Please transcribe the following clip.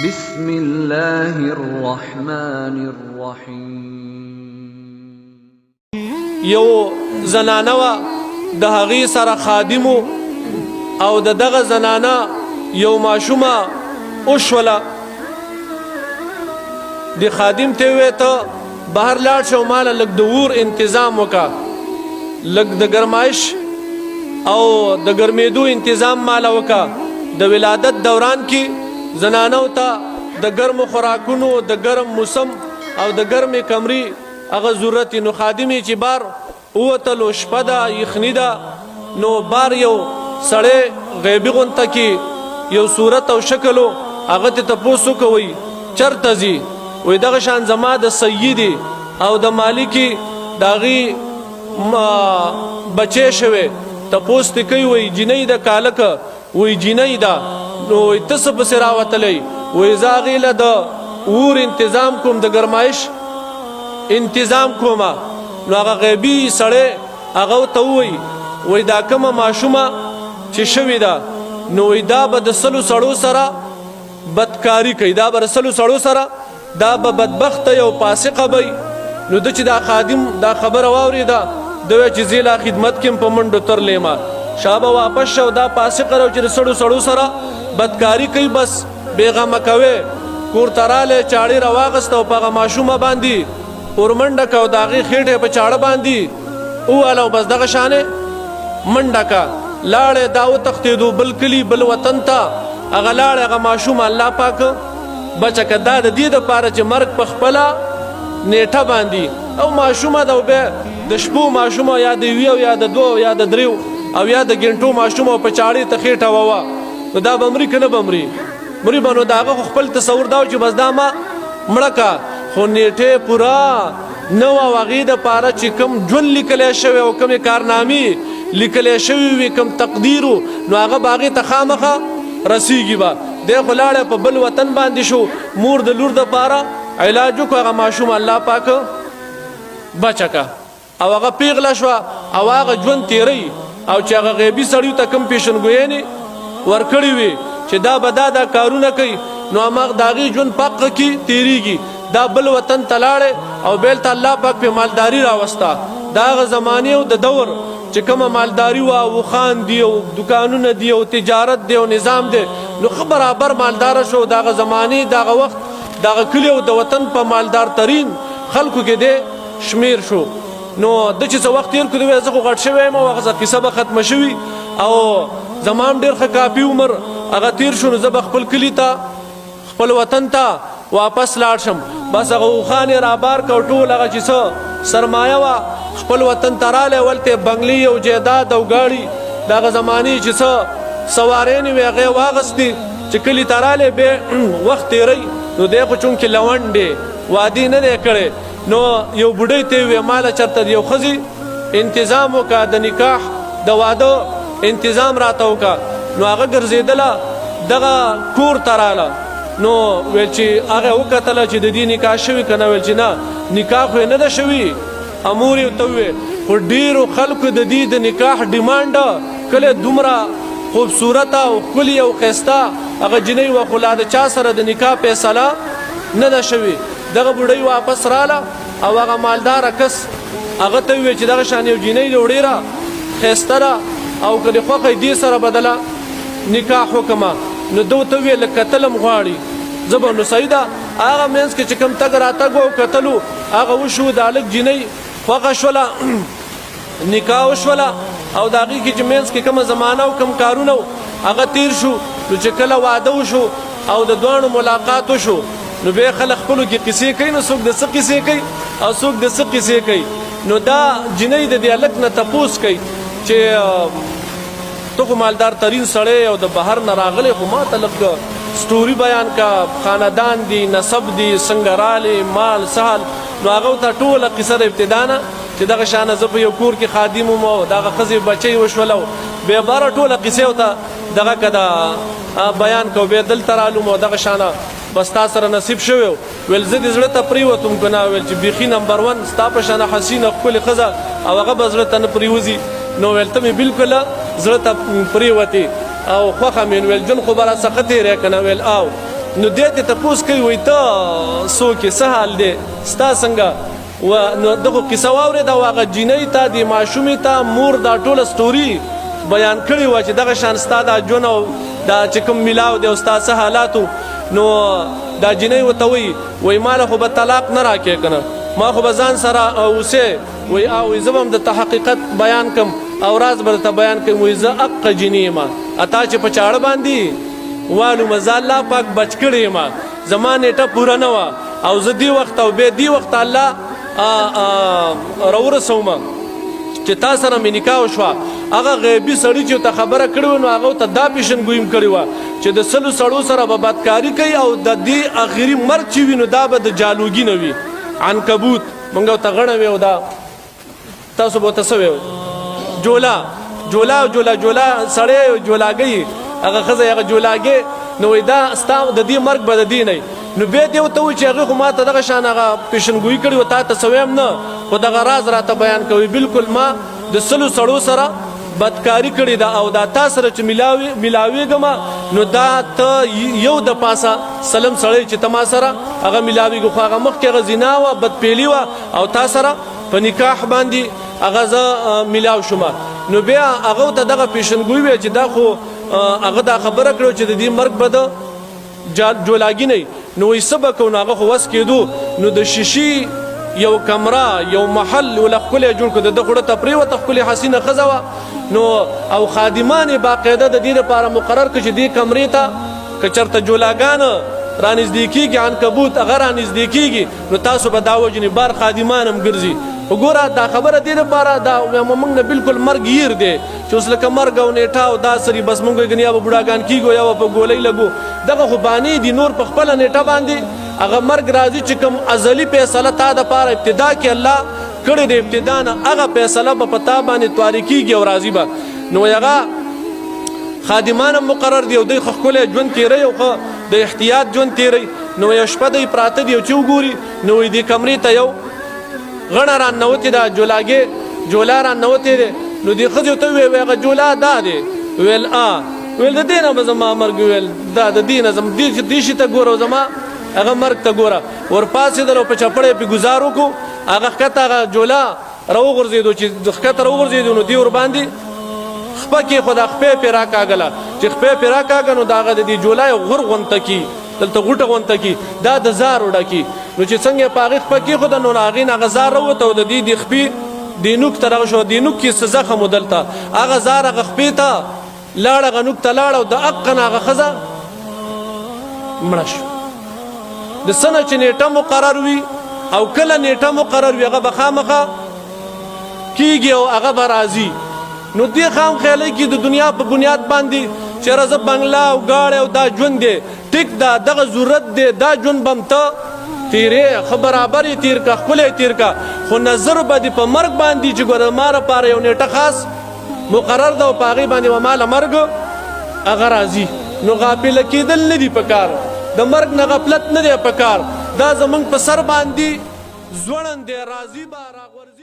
بسم الله الرحمن الرحیم. یو زنانه وه د هغې سره خادمو او د دغه زنانه یو ماشومه وشوله. د خادم ته وویل ته بهر لاړ شه او ماله لږ د اور انتظام وکړه، لږ د ګرمایش او د ګرمېدو انتظام ماله وکړه. د ولادت دوران کې زنانو ته د ګرمو خوراکونو، د ګرم موسم او د ګرمې کمرې هغه ضرورت نو خادمې چې بار ووتلو، شپه ده، یخني ده، نو بار یو سړی غیبي غونته کې یو صورت او شکل و، هغه ته تپوس وکوئ چېرته ځي؟ وایي دغه شان زما د سیدې او د مالکې د هغې بچی شوی. تپوس ترې کوي، وایي جینۍ ده که هلکه؟ وایي جینۍ ده. نو وایي ته څه پسې راوتلی؟ وایي زه هغې له د اور انتظام کوم، د ګرمایش انتظام کومه. نو هغه غیبي سړی هغه ورته ووایي، وایي دا کومه ماشومه چې شوې ده، نو وایي دا به د سلو سړو سره بدکاري کوي، دا به د سلو سړو سره دا به بدبخته یو فاسقه به. نو ده چې دا خادم دا خبره واورېده، ده وایي چې زه لا خدمت کې په منډو ترلیمه. شاه به واپس شه او دا فاسقه رو چې د سړو سره بدکاري کوي، بس بېغمه کوې. کور ته رالی، چاړې راواغسته او په هغه ماشومه باندې ورمنډه که او د هغې خېټه په چاړه باندې وواله او بس دغه شانې منډه که. لاړې دا وتښتېدو بل کلي بل وطن ته، هغه لاړې هغه ماشومه الله پاک بچه که. دا د دې دپاره چې مرګ په خپله نیټه باندې او ماشومه ده، او بیا د شپو ماشومه یا د یوې او یا د دوو یا د دریو او یا د ګنټو ماشومه په چاړې ته خېټه ووه، نو دا به مري که نه به مري؟ مري به. نو د هغه خو خپل تصور دا و چې بس دا ما مړه که، خو نیټې پوره نه وه او هغې دپاره چې کوم ژوند لیکلی شوی او کومې کارنامې لیکلی شوي وي، کوم تقدیر و، نو هغه به هغې ته خامخه رسیږي به. دی خو لاړی په بل وطن باندې شو، مور د لور دپاره علاج وکړو، هغه ماشوم الله پاک بچه که او هغه پیغله شوه او هغه ژوند تیروي. او چې هغه غیبي سړیو ته کوم پیشنګویانې ورکړې وي چې دا به دا کارونه کوي، نو هماغه د هغې ژوند په حقه کې تیریږي. دا بل وطن ته لاړې او بیلته الله پاک پې مالداري راوسته. د هغه زمانې او د دور چې کومه مالداري وه، اوښان دي او دوکانونه دي او تجارت دی او نظام دی، نو ښه برابر مالداره شو. د هغه زمانې د هغه وخت د هغه کلي او د وطن په مالدارترین خلکو کې دی شمیر شو. نو ده چې څه وخت تېر کړو، زه خو غټ شوی یم او هغه قصه به ختمه شوي او زما هم ډېر ښه کافي عمر هغه تېر شو، نو زه به خپل کلي ته خپل وطن ته واپس لاړ شم. بس هغه اوښان یې رابار کړ، ټول هغه چې څه سرمایه وه خپل وطن ته رالی، ولته بنګلې او جایداد او ګاډي د هغه زمانې چې څه سوارینې وې هغې واغستې چې کلي ته رالی بیا وخت تېروي. نو دی خو چونکې لونډ دی، وادي نه دی کړی، نو یو بوډۍ ته یې وویل ماله چېرته د یو ښځې انتظام وکړه، د نکاح د واده انتظام راته وکړه. نو هغه ګرځېدله دغه کور ته راله. نو ویل چې هغه وکتله چې د دې نکاح شوي که نه؟ ویل چې نه، نکاح خو یې نه ده شوي. امور یې ورته وویل، خو ډېرو خلکو د دې د نکاح ډیمانډ کله دومره خوبصورته او ښکلې او ښایسته هغه جینۍ وه، خو لا د چا سره د نکاح فیصله نه ده شوې. دغه بوډۍ واپس راله او هغه مالداره کس هغه ته وویل چې دغه شان یو جینۍ ده ډېره ښایسته ده او که دې خوښه دې سره بدله نکاح وکړمه. نو ده ورته وویل لږ کتل هم غواړي، زه به نو صحیح ده. هغه منځ کې چې کوم تګ راتګ و او کتلو هغه وشو، د هلک جینۍ خوښه شوله، نکاح وشوله او د هغې کې چې منځ کې کومه زمانه او کوم کارونه و هغه تېر شو. نو چې کله واده وشو او د دواړو ملاقات وشو، نو بیا خلک خپلو کې قصې کوي، نو څوک د څه قصې کوي او څوک د څه قصې کوي. نو دا جینۍ د دې هلک نه تپوس کوي چې ته خو مالدار ترین سړی او د بهر نه راغلی، خو ما ته لږ سټوري بیان کا، خاندان دی، نسب دی، څنګه رالی، مال سهل. نو هغه ورته ټوله قصه د ابتدا نه چې دغه شانه زه په یو کور کې خادم وم او د هغه ښځې بچی وشوله، بیا باره ټوله قصې ورته دغه که د بیان کو. بیا دلته رالم او دغه شانه بس تا سره نصیب شوی و. ویل زه دې زړه ته پرېوتم که نه؟ ویل چې بیخي نمبر 1 ستا په شانه حسینه ښکلې ښځه او هغه به زړه ته نه پرېوځي. نو ویل ته مې بلکله زړه ته پرېوتې او خوښه مې. ویل ژوند خو به راڅخه تېری که نه؟ ویل او. نو دې ته تپوس کوي وای ته څوک یې څه حال دی ستا څنګه و نو دغه قصه واورېده او هغه جینۍ ته د ماشومې ته مور دا ټوله سټوري بیان کړې وه چې دغه شان ستا دا ژوند او دا چې کوم میلاو دی او ستا څه حالاتو نو دا جینۍ ورته وایي ماله خو به طلاق نه راکې که نه ما خو به ځان سره اوسې وایي او زه به هم درته حقیقت بیان کړم او راز به درته بیان کړم وایي زه اقه جینۍ یم اتا چې په چاړه باندې والومه زه الله پاک بچ کړی یم زما نیټه پوره نه وه او زه دې وخت او بیا دې وخت الله راورسومه چې تا سره مې نکاح وشوه هغه غیبي سړي چې ورته خبره کړې وه نو هغه ورته دا پیشنګویي هم کړې وه چې د 100 سړو سره به بدکاري کوي او د دې اخري مرګ چې وي نو دا به د جالوګي نه وي عنکبوت مونږ ورته غڼه وی او دا تاسو به ورته څه وی جولا سړی جولاګۍ هغه ښځه هغه جولاګۍ نو وایي دا ستا د دې مرګ به د دې نه نو بیا دې ورته وایي چې هغې خو ما ته دغه شان هغه پیشنګویي کړې وه تا ته څه ویم نه خو دغه راز راته بیان کوي بلکل ما د 100 سړو سره بدکاري کړې ده او دا تا سره چې میلاویږم نو دا ته یو د پاسه سلم سړی چې ته ما سره هغه میلاویږي خو هغه مخکې هغه زنا وه بدپیلي وه او تا سره په نکاح باندې هغه زه میلاو شوم نو بیا هغه ورته دغه پیشنګویي وی چې دا خو هغه دا خبره کړو چې د دې مرګ به د جولاګي نه نو وایي څه به کوو نو هغه خو وس کېدو نو د شیشي یو کمره یو محل ولا ښکلی جوړ کړو د ده خوړه ته پرېوته ښکلې حسینه ښځه وه نو او خادمان یې باقاعده د دې لپاره مقرر کړه چې دې کمرې ته که چېرته جولاګان رانږدې کېږي عنکبوت هغه رانږدې کېږي نو تاسو به دا وجنې بار خادمان هم ګرځي وګوره دا خبره دې لپاره دا موږ نه بلکل مرګ هیر دی چې اوس لکه مرګ او نیټه او دا سري بس موږ وایو یا به بوډاګان کېږو یا به په ګولۍ لګو دغه خو بانې دي نور په خپله نیټه باندې هغه مرګ راځي چې کوم ازلي فیصله تا دپاره ابتدا کې الله کړې د ابتدا نه هغه فیصله به په تا باندې توارې کېږي او راځي به نو هغه خادمان هم مقرر دی او دوی ښه ښکلی ژوند تېروي او ښه د احتیاط ژوند تېروي نو یوه شپه دوی پراته دي او چې وګوري نو وایي دې کمرې ته یو غڼه راننوتې ده جولا راننوتې دی نو دې ښځې ورته وویل هغه جولا دا دی ویل ویل د دې نه به زما مرګ ویل دا د دې نه ځم دې شي ته ګوره زما هغه مرګ ته ګوره ورپاڅېدل او په چپړه یې پې ګزار وکړو هغه ښکته هغه جولا راوغورځېدو چې ښکته راوغورځېدو نو دې ورباندې خپه کېښوده خپې پې راکاږله چې خپې پې راکاږه نو د هغه د دې جولا یو غور غونته کي دلته غوټه غونته کي دا د زار وډکي نو چې څنګه یې په هغې خپه کېښوده نو هغې نه هغه زار راووته او د دې د خپې دې نوک ته دغه شو دې نوک کې څه زخم و دلته هغه زار هغه خپې ته لاړ هغه نوک ته لاړ او د حقه نه هغه ښځه مړه شو د څه نه چې نیټه مقرر وي او کله نیټه مقرر وي هغه به خامخا کېږي او هغه به راځي نو دې خام خیالی کې د دنیا په بنیاد باندې چېرې زه بنګله او ګاړی او دا ژوند دی ټیک دا دغه ضرورت دی دا ژوند به م ته تیرې ښه برابر یې تیر که ښکلی یې تیر که خو نظر به دې په مرګ باندې چې ګوره ما لپاره یو نیټه خاص مقرر ده او په هغې باندې به ما له مرګ هغه راځي نو غافله کېدل نه دي په کار د مرګ نه غفلت نه دی په کار دا زموږ په سر باندې ځوړند دی راځي به راغورځي